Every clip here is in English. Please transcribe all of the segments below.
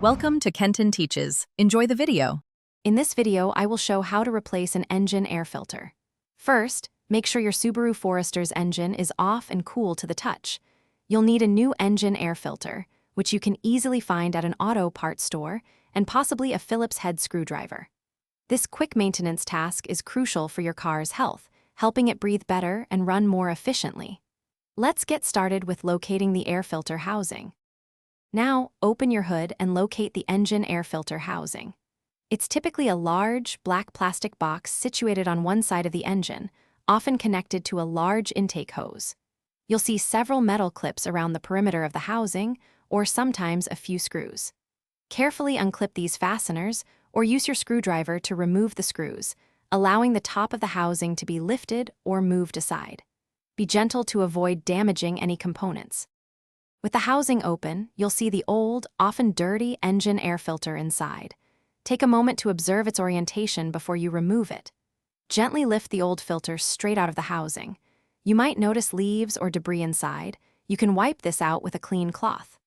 Welcome to Kenton Teaches. Enjoy the video. In this video, I will show how to replace an engine air filter. First, make sure your Subaru Forester's engine is off and cool to the touch. You'll need a new engine air filter, which you can easily find at an auto parts store, and possibly a Phillips head screwdriver. This quick maintenance task is crucial for your car's health, helping it breathe better and run more efficiently. Let's get started with locating the air filter housing. Now, open your hood and locate the engine air filter housing. It's typically a large, black plastic box situated on one side of the engine, often connected to a large intake hose. You'll see several metal clips around the perimeter of the housing, or sometimes a few screws. Carefully unclip these fasteners, or use your screwdriver to remove the screws, allowing the top of the housing to be lifted or moved aside. Be gentle to avoid damaging any components. With the housing open, you'll see the old, often dirty engine air filter inside. Take a moment to observe its orientation before you remove it. Gently lift the old filter straight out of the housing. You might notice leaves or debris inside. You can wipe this out with a clean cloth.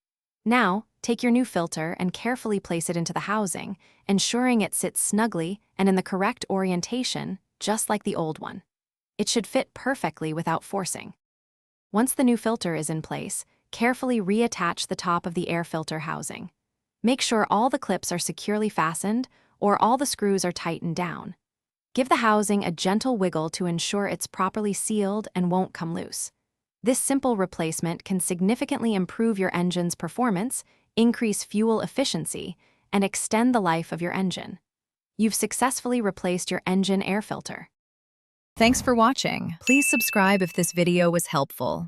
Now, take your new filter and carefully place it into the housing, ensuring it sits snugly and in the correct orientation, just like the old one. It should fit perfectly without forcing. Once the new filter is in place, carefully reattach the top of the air filter housing. Make sure all the clips are securely fastened or all the screws are tightened down. Give the housing a gentle wiggle to ensure it's properly sealed and won't come loose. This simple replacement can significantly improve your engine's performance, increase fuel efficiency, and extend the life of your engine. You've successfully replaced your engine air filter. Thanks for watching. Please subscribe if this video was helpful.